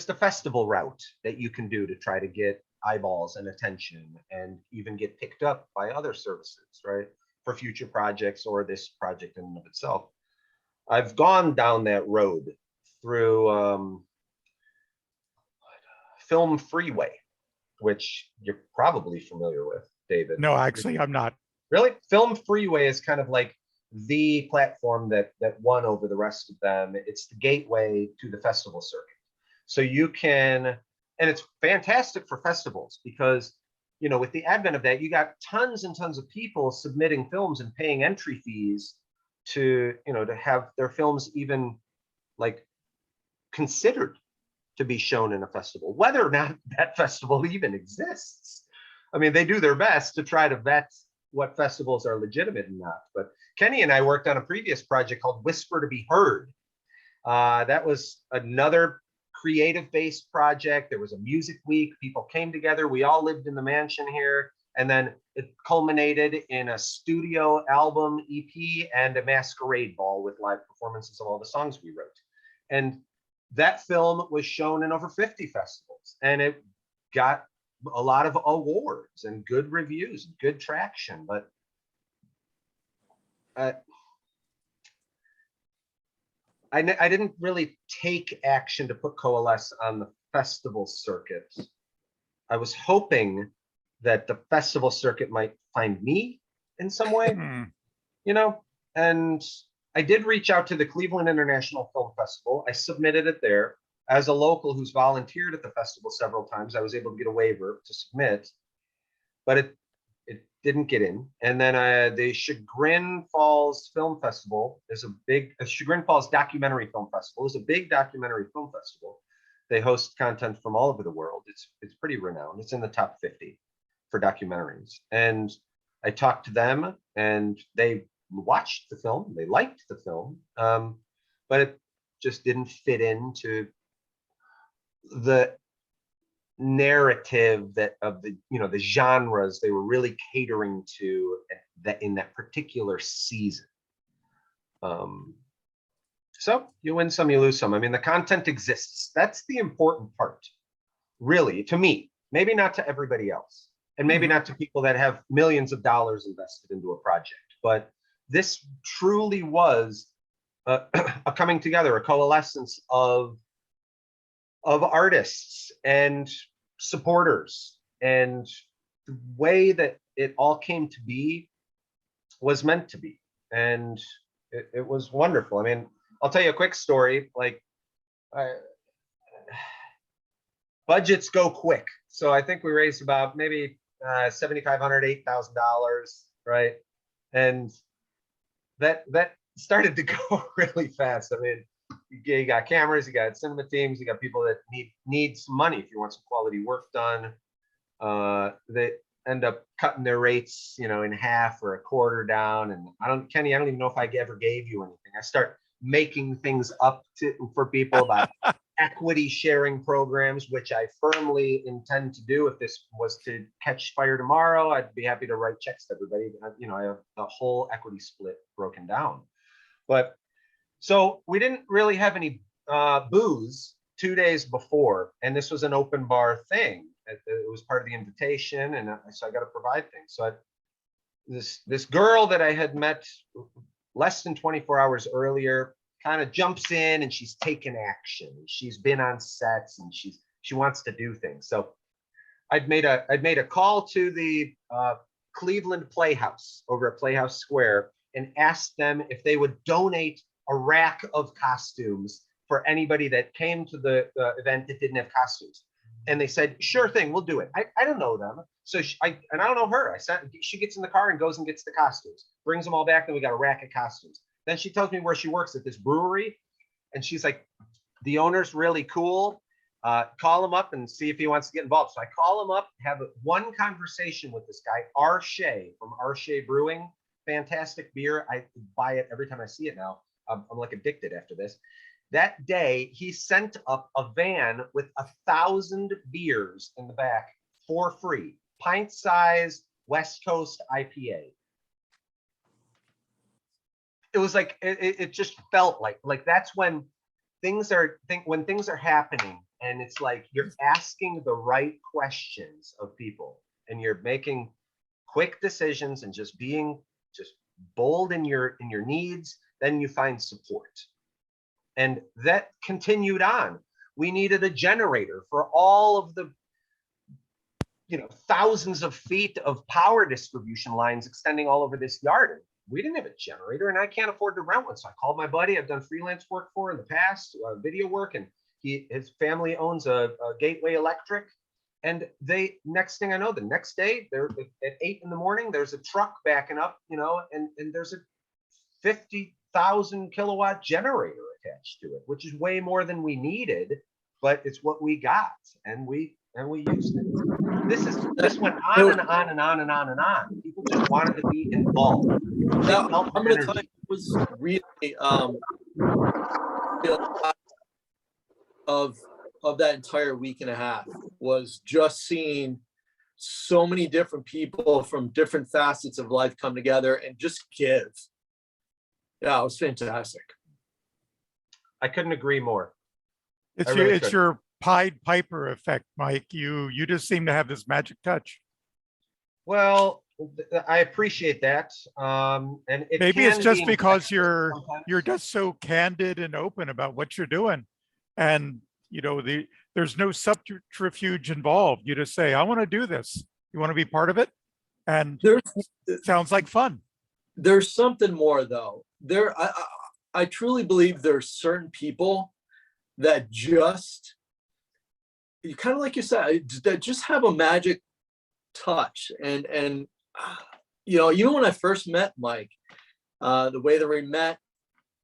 the festival route that you can do to try to get eyeballs and attention and even get picked up by other services, right? For future projects or this project in and of itself. I've gone down that road through Film Freeway, which you're probably familiar with, David. No, actually, I'm not. Really? Film Freeway is kind of like the platform that won over the rest of them. It's the gateway to the festival circuit. So you can, and it's fantastic for festivals because, you know, with the advent of that, you got tons and tons of people submitting films and paying entry fees to, you know, to have their films even like considered to be shown in a festival, whether or not that festival even exists. I mean, they do their best to try to vet what festivals are legitimate and not. But Kenny and I worked on a previous project called Whisper to Be Heard. That was another creative-based project. There was a music week. People came together. We all lived in the mansion here. And then it culminated in a studio album EP and a masquerade ball with live performances of all the songs we wrote. And that film was shown in over 50 festivals. And it got a lot of awards and good reviews, good traction. But I didn't really take action to put Coalesce on the festival circuit. I was hoping that the festival circuit might find me in some way, you know, and I did reach out to the Cleveland International Film Festival. I submitted it there. As a local who's volunteered at the festival several times, I was able to get a waiver to submit, but it didn't get in. And then the Chagrin Falls Film Festival is Chagrin Falls Documentary Film Festival is a big documentary film festival. They host content from all over the world. It's pretty renowned. It's in the top 50 for documentaries. And I talked to them, and they watched the film, they liked the film, but it just didn't fit into the narrative that of the, you know, the genres they were really catering to that in that particular season. So you win some, you lose some. I mean, the content exists. That's the important part, really, to me. Maybe not to everybody else, and maybe not to people that have millions of dollars invested into a project. But this truly was a coming together, a coalescence of artists and supporters, and the way that it all came to be was meant to be, and it was wonderful. I mean, I'll tell you a quick story. Like, budgets go quick, so I think we raised about maybe $7,500, $8,000, right? And that started to go really fast. I mean, you got cameras, you got cinema teams, you got people that need some money if you want some quality work done. They end up cutting their rates, you know, in half or a quarter down. And Kenny, I don't even know if I ever gave you anything. I start making things up for people about equity sharing programs, which I firmly intend to do. If this was to catch fire tomorrow, I'd be happy to write checks to everybody. You know, I have the whole equity split broken down. But so we didn't really have any booze 2 days before, and this was an open bar thing. It was part of the invitation, and so I got to provide things. So this girl that I had met less than 24 hours earlier kind of jumps in, and she's taken action. She's been on sets, and she wants to do things. So I'd made a call to the Cleveland Playhouse over at Playhouse Square and asked them if they would donate a rack of costumes for anybody that came to the event that didn't have costumes. And they said, sure thing, we'll do it. I don't know them. So I don't know her. She gets in the car and goes and gets the costumes, brings them all back. Then we got a rack of costumes. Then she tells me where she works at this brewery. And she's like, the owner's really cool. Call him up and see if he wants to get involved. So I call him up, have one conversation with this guy, Arche from Arche Brewing. Fantastic beer. I buy it every time I see it now. I'm like addicted after this. That day, he sent up a van with 1,000 beers in the back for free. Pint-sized West Coast IPA. It was like, it just felt like that's when things are happening, and it's like you're asking the right questions of people, and you're making quick decisions and just being bold in your needs. Then you find support. And that continued on. We needed a generator for all of the, you know, thousands of feet of power distribution lines extending all over this yard. We didn't have a generator, and I can't afford to rent one. So I called my buddy I've done freelance work for in the past, video work, and his family owns a Gateway Electric. And next thing I know, the next day, they're at 8 in the morning, there's a truck backing up, you know, and there's a 50,000 kilowatt generator attached to it, which is way more than we needed, but it's what we got, and we used it. This went on and on and on and on and on. People just wanted to be involved. Now, I'm going to tell you, it was really of that entire week and a half was just seeing so many different people from different facets of life come together and just give. Yeah, it was fantastic. I couldn't agree more. It's your Pied Piper effect, Mike. You just seem to have this magic touch. Well, I appreciate that. And maybe it's just because you're just so candid and open about what you're doing, and you know there's no subterfuge involved. You just say, I want to do this. You want to be part of it, and it sounds like fun. There's something more though. I truly believe there's certain people that just, you kind of like you said, that just have a magic touch. And you know, even when I first met Mike, the way that we met,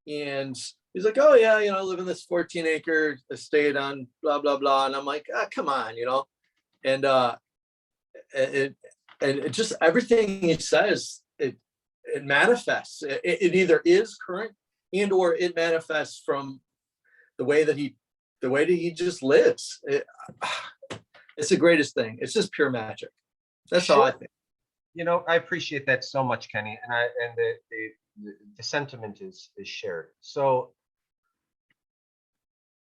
and he's like, oh yeah, you know, I live in this 14-acre estate on blah, blah, blah. And I'm like, come on, you know, and and it just everything he says, it manifests. It either is current and or it manifests from the way that he just lives. It's the greatest thing. It's just pure magic. That's how I think. You know, I appreciate that so much, Kenny, and the sentiment is shared. So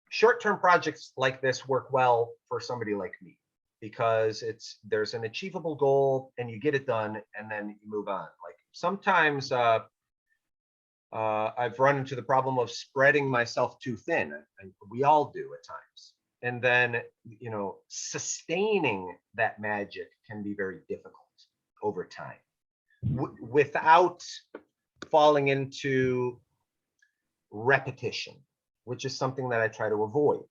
short-term projects like this work well for somebody like me, because there's an achievable goal and you get it done and then you move on. Like sometimes I've run into the problem of spreading myself too thin, and we all do at times. And then, you know, sustaining that magic can be very difficult over time without falling into repetition, which is something that I try to avoid.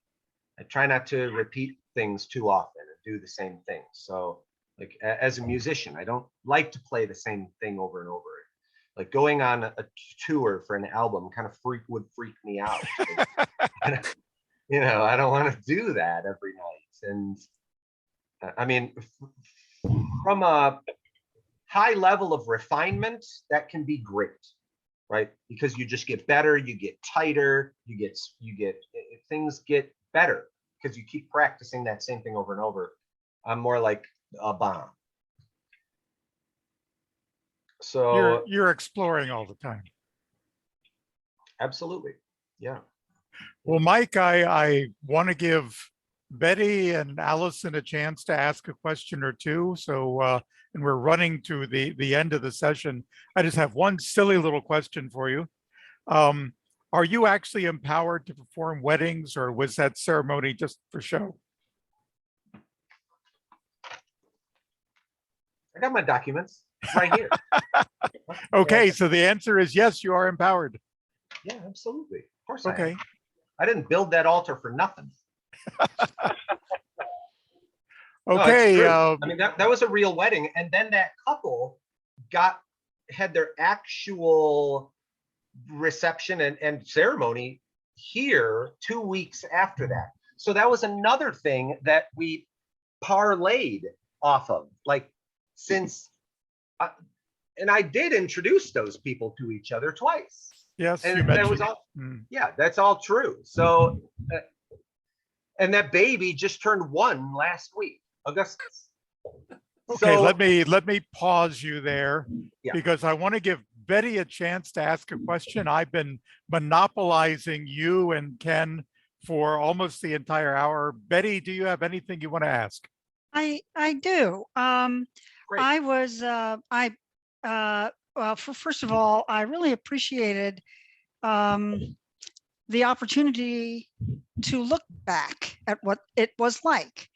I try not to repeat things too often and do the same thing. So like as a musician, I don't like to play the same thing over and over. Like going on a tour for an album kind of would freak me out. And, you know, I don't want to do that every night. And I mean, from a high level of refinement, that can be great, right? Because you just get better, you get tighter, things get better because you keep practicing that same thing over and over. I'm more like a bomb. So you're exploring all the time. Absolutely. Yeah. Well, Mike, I want to give Betty and Allison a chance to ask a question or two. So, and we're running to the end of the session. I just have one silly little question for you. Are you actually empowered to perform weddings, or was that ceremony just for show? I got my documents right here. Okay, Yeah. so the answer is yes, you are empowered. Yeah, absolutely. Of course. Okay. I didn't build that altar for nothing. Okay. No, I mean, that was a real wedding. And then that couple had their actual reception and ceremony here 2 weeks after that. So that was another thing that we parlayed off of, like, since and I did introduce those people to each other twice. Yes, And you that mentioned. was all, yeah, that's all true. So, and that baby just turned 1 last week, Augustus. Okay, So, let me pause you there, because I want to give Betty a chance to ask a question. I've been monopolizing you and Ken for almost the entire hour. Betty, do you have anything you want to ask? I do. great. I was well, first of all, I really appreciated the opportunity to look back at what it was like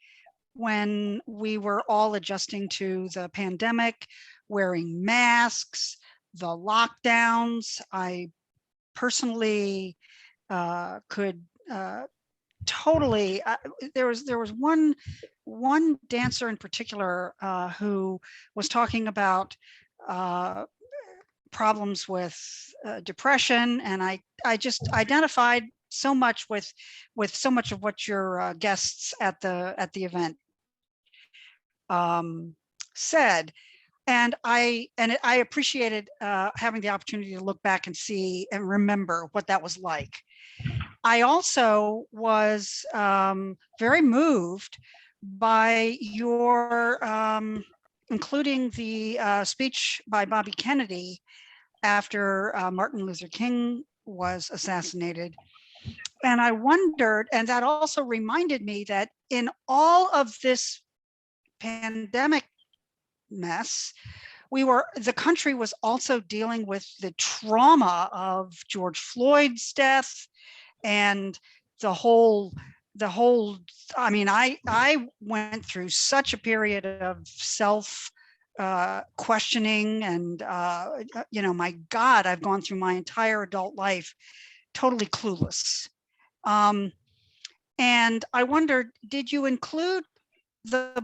when we were all adjusting to the pandemic, wearing masks, the lockdowns. I personally could totally. There was one dancer in particular who was talking about problems with depression, and I just identified so much with so much of what your guests at the event said, and I appreciated having the opportunity to look back and see and remember what that was like. I also was very moved by your including the speech by Bobby Kennedy after Martin Luther King was assassinated. And I wondered, and that also reminded me that in all of this pandemic mess, the country was also dealing with the trauma of George Floyd's death and the whole, I mean, I went through such a period of self questioning and, you know, my God, I've gone through my entire adult life totally clueless. And I wondered, did you include the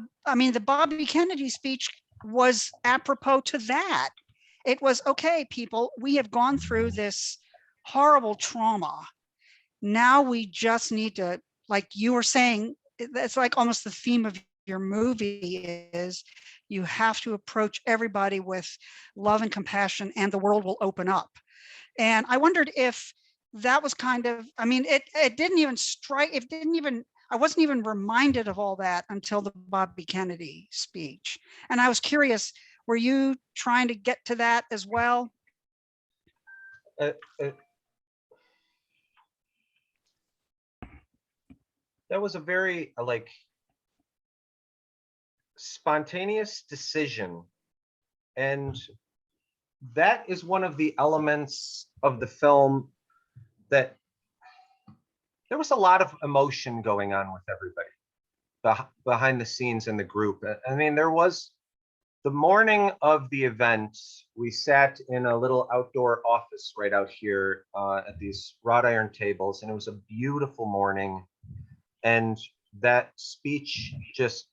Bobby Kennedy speech was apropos to that. It was, okay, people, we have gone through this horrible trauma. Now we just need to, like you were saying, it's like almost the theme of your movie is you have to approach everybody with love and compassion, and the world will open up. And I wondered if that was kind of, I mean, it didn't even strike, it didn't even, I wasn't even reminded of all that until the Bobby Kennedy speech. And I was curious, were you trying to get to that as well? That was a very like spontaneous decision, and that is one of the elements of the film that there was a lot of emotion going on with everybody behind the scenes in the group. I mean, there was the morning of the event, we sat in a little outdoor office right out here at these wrought iron tables, and it was a beautiful morning. And that speech just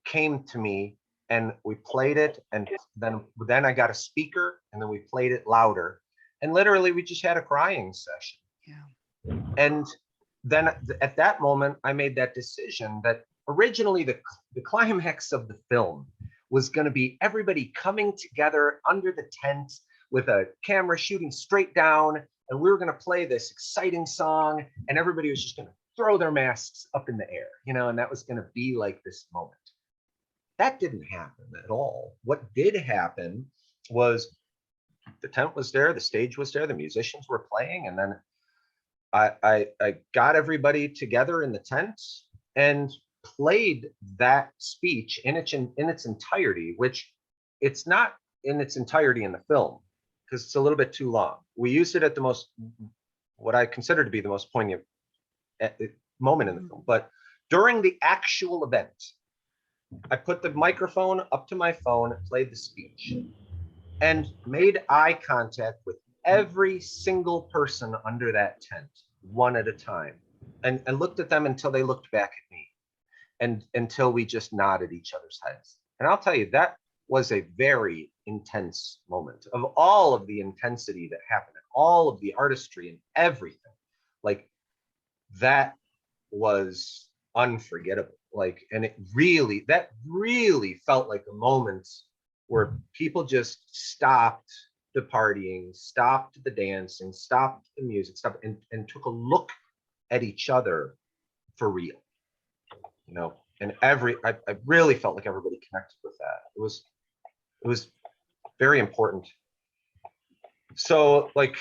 came to me, and we played it, and then I got a speaker, and then we played it louder, and literally we just had a crying session. Yeah. And then at that moment, I made that decision that originally the climax of the film was going to be everybody coming together under the tent with a camera shooting straight down, and we were going to play this exciting song, and everybody was just going to throw their masks up in the air, you know, and that was going to be like this moment. That didn't happen at all. What did happen was the tent was there, the stage was there, the musicians were playing, and then I got everybody together in the tent and played that speech in its entirety, which it's not in its entirety in the film because it's a little bit too long. We used it at the most, what I consider to be the most poignant moment in the film. But during the actual event, I put the microphone up to my phone, played the speech, and made eye contact with every single person under that tent, one at a time, and looked at them until they looked back at me, and until we just nodded each other's heads. And I'll tell you, that was a very intense moment. Of all of the intensity that happened, all of the artistry and everything, like that was unforgettable. Like, and that really felt like a moment where people just stopped the partying, stopped the dancing, stopped the music, stopped and took a look at each other for real, you know. And I really felt like everybody connected with that. It was very important. So like,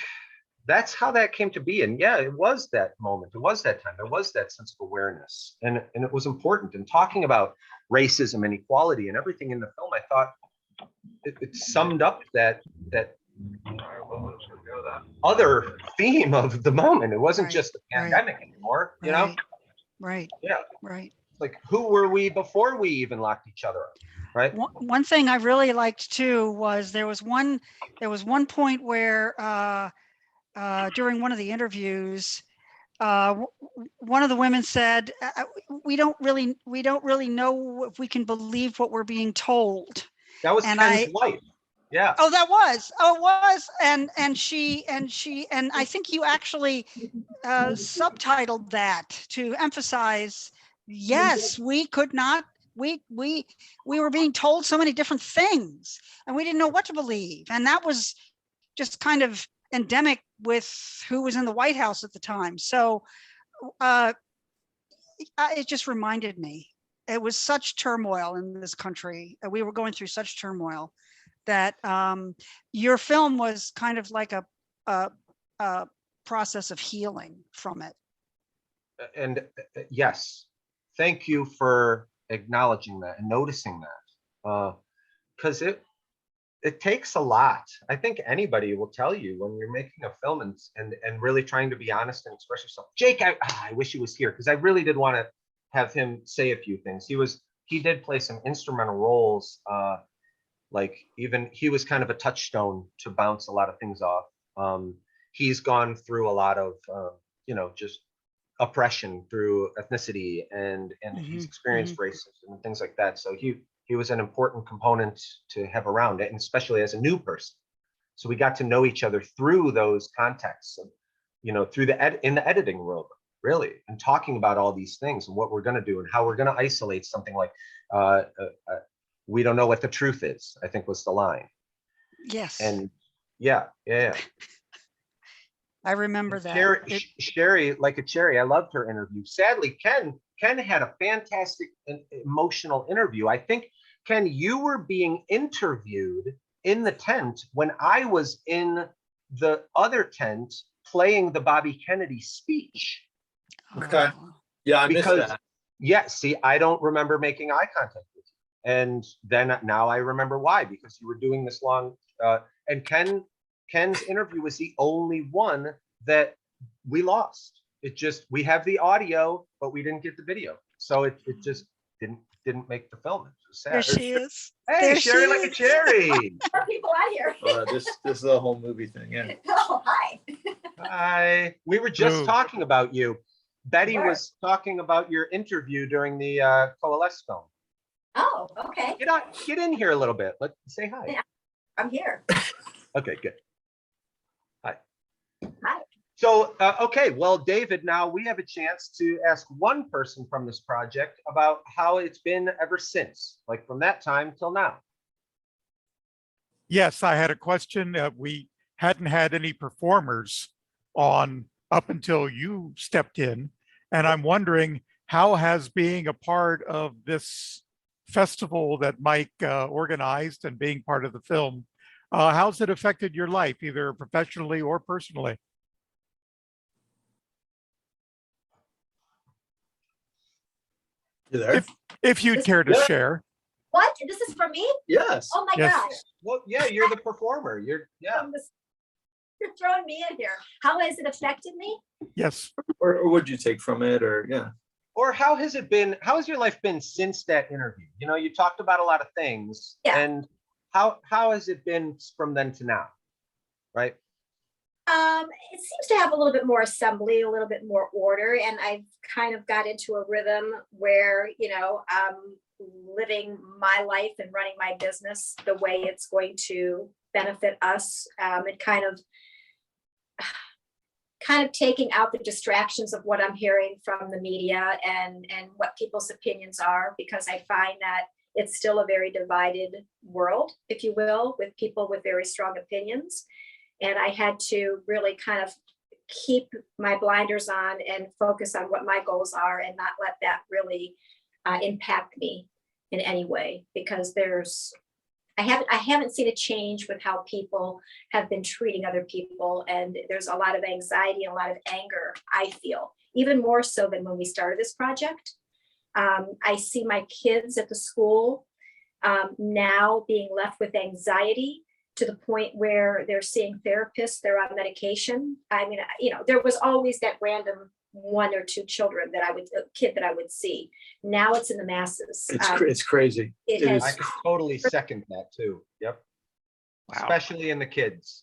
that's how that came to be. And yeah, it was that moment. It was that time. There was that sense of awareness, and it was important. And talking about racism and equality and everything in the film, I thought it summed up that other theme of the moment. It wasn't just the pandemic anymore, you know? Right. Yeah. Right. Like, who were we before we even locked each other up? Right. One thing I really liked too was there was one point where during one of the interviews, one of the women said, we don't really know if we can believe what we're being told. That was Ken's wife. Yeah. Oh, that was. Oh, it was. And I think you actually subtitled that to emphasize, yes, we could not. We were being told so many different things, and we didn't know what to believe. And that was just kind of endemic with who was in the White House at the time. So it just reminded me, it was such turmoil in this country. We were going through such turmoil that your film was kind of like a process of healing from it. And yes, thank you for acknowledging that and noticing that, because it takes a lot. I think anybody will tell you when you're making a film and really trying to be honest and express yourself. Jake, I wish he was here, because I really did want to have him say a few things. He did play some instrumental roles. Like, even he was kind of a touchstone to bounce a lot of things off. He's gone through a lot of just oppression through ethnicity, and he's experienced racism and things like that. So he was an important component to have around it, and especially as a new person. So we got to know each other through those contexts, through in the editing room. really, and talking about all these things and what we're going to do and how we're going to isolate something like, we don't know what the truth is, I think was the line. Yes, And yeah. I remember that. Sherry, like a cherry, I loved her interview. Sadly, Ken had a fantastic and emotional interview. I think, Ken, you were being interviewed in the tent when I was in the other tent playing the Bobby Kennedy speech. Okay. Yeah, I missed that. Yeah, see, I don't remember making eye contact with you. And then now I remember why, because you were doing this long, and Ken's interview was the only one that we lost. It just, we have the audio, but we didn't get the video. So it just didn't make the film. It was sad. There she is. Hey, There Sherry, she like a is. cherry. More people out here. This is a whole movie thing. Yeah. Oh, hi. Hi. We were just Hello. talking about you. Betty Where? was talking about your interview during the Coalesce film. Oh, okay. Get in here a little bit. Let's say hi. Yeah. I'm here. Okay, good. Hi. Hi. So, okay, well, David, now we have a chance to ask one person from this project about how it's been ever since, like from that time till now. Yes, I had a question. We hadn't had any performers on up until you stepped in. And I'm wondering, how has being a part of this festival that Mike organized and being part of the film, how's it affected your life, either professionally or personally? You there? If you'd care to Yeah. share. What? This is for me? Yes. Oh my Yes. gosh. Well, yeah, you're the performer. Yeah. You're throwing me in here. How has it affected me? Yes. Or what'd you take from it? Or yeah. Or how has your life been since that interview? You know, you talked about a lot of things. Yeah. And how has it been from then to now? Right? It seems to have a little bit more assembly, a little bit more order, and I've kind of got into a rhythm where, I'm living my life and running my business the way it's going to benefit us, and kind of taking out the distractions of what I'm hearing from the media and what people's opinions are, because I find that it's still a very divided world, if you will, with people with very strong opinions. And I had to really kind of keep my blinders on and focus on what my goals are and not let that really impact me in any way, because I haven't seen a change with how people have been treating other people. And there's a lot of anxiety and a lot of anger, I feel, even more so than when we started this project. I see my kids at the school now being left with anxiety to the point where they're seeing therapists, they're on medication. I mean, there was always that random one or two kid that I would see. Now it's in the masses. It's crazy. It It has- I is. can totally second that too. Yep. Wow. Especially in the kids.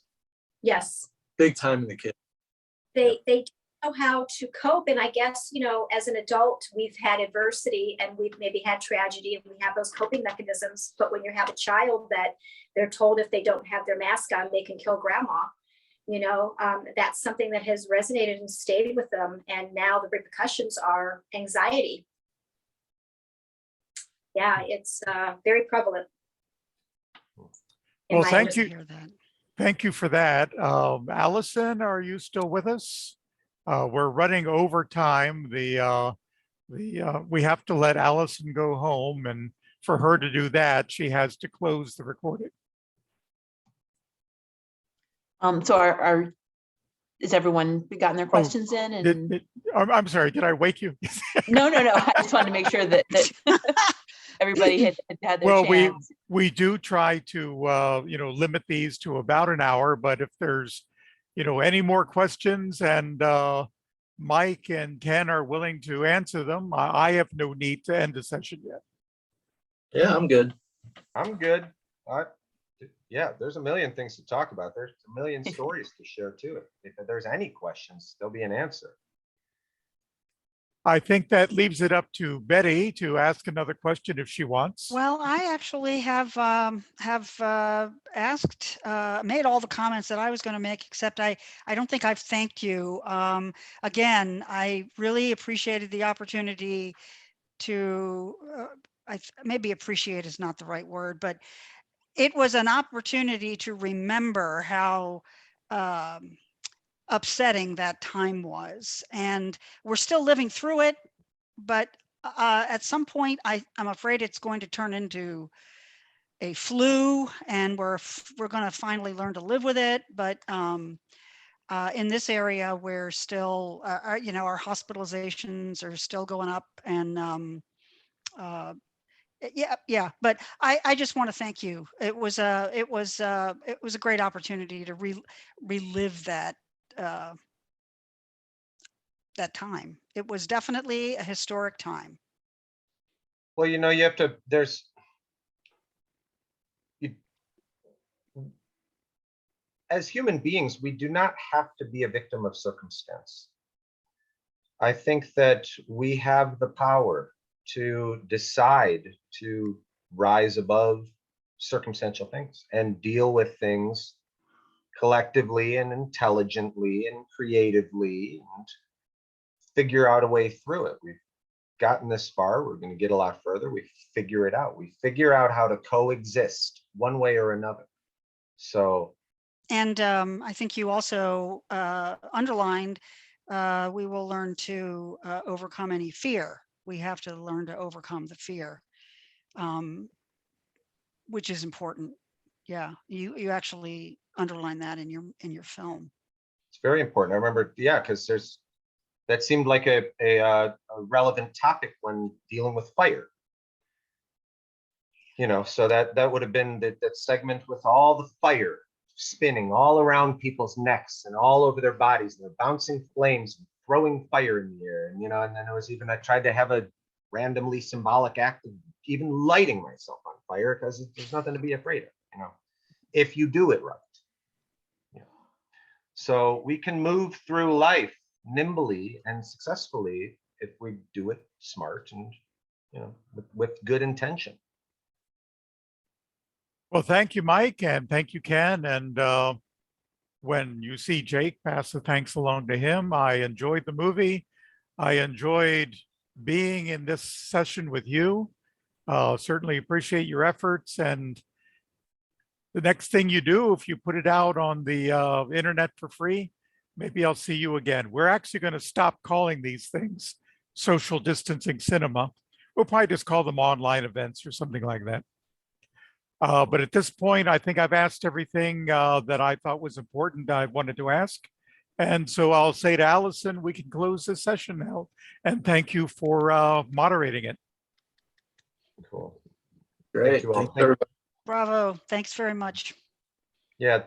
Yes, Big time in the kid. they don't know how to cope. And I guess, as an adult, we've had adversity and we've maybe had tragedy and we have those coping mechanisms. But when you have a child that they're told if they don't have their mask on, they can kill grandma, that's something that has resonated and stayed with them. And now the repercussions are anxiety. Yeah, it's very prevalent. in Well, my thank industry. you. Hear that. Thank you for that. Allison, are you still with us? We're running over time. We have to let Allison go home, and for her to do that, she has to close the recording. So is everyone gotten their questions in? And I'm sorry, did I wake you? no. I just wanted to make sure that everybody had their Well, chance. we do try to limit these to about an hour, but if there's any more questions and Mike and Ken are willing to answer them, I have no need to end the session yet. Yeah, I'm good. I'm good. Yeah, there's a million things to talk about. There's a million stories to share too. If there's any questions, there'll be an answer. I think that leaves it up to Betty to ask another question if she wants. Well, I actually have asked, made all the comments that I was going to make, except I don't think I've thanked you. Again, I really appreciated the opportunity to, maybe appreciate is not the right word, but it was an opportunity to remember how upsetting that time was. And we're still living through it, but at some point, I'm afraid it's going to turn into a flu, and we're going to finally learn to live with it. But in this area, we're still, you know, our hospitalizations are still going up, and yeah. But I just want to thank you. It was a great opportunity to relive that. That time. It was definitely a historic time. Well, you know, you have to, as human beings, we do not have to be a victim of circumstance. I think that we have the power to decide to rise above circumstantial things and deal with things collectively and intelligently and creatively and figure out a way through it. We've gotten this far. We're going to get a lot further. We figure it out. We figure out how to coexist one way or another. So, and I think you also underlined we will learn to overcome any fear. We have to learn to overcome the fear, which is important. Yeah, you actually underline that in your film. it's very important. I remember, yeah, because that seemed like a relevant topic when dealing with fire. You know, so that would have been that segment with all the fire spinning all around people's necks and all over their bodies, and they're bouncing flames, and throwing fire in the air, and you know, and then there was even, I tried to have a randomly symbolic act of even lighting myself on fire because there's nothing to be afraid of, you know, if you do it right. You know? So we can move through life nimbly and successfully if we do it smart and, you know, with good intention. Well, thank you, Mike, and thank you, Ken. And when you see Jake, pass the thanks along to him. I enjoyed the movie. I enjoyed being in this session with you. Certainly appreciate your efforts. And the next thing you do, if you put it out on the internet for free, maybe I'll see you again. We're actually going to stop calling these things social distancing cinema. We'll probably just call them online events or something like that. But at this point, I think I've asked everything that I thought was important I wanted to ask. And so I'll say to Allison, we can close this session now. And thank you for moderating it. Cool. Great. Thank you all. Thanks, everybody. Bravo. Thanks very much. Yeah.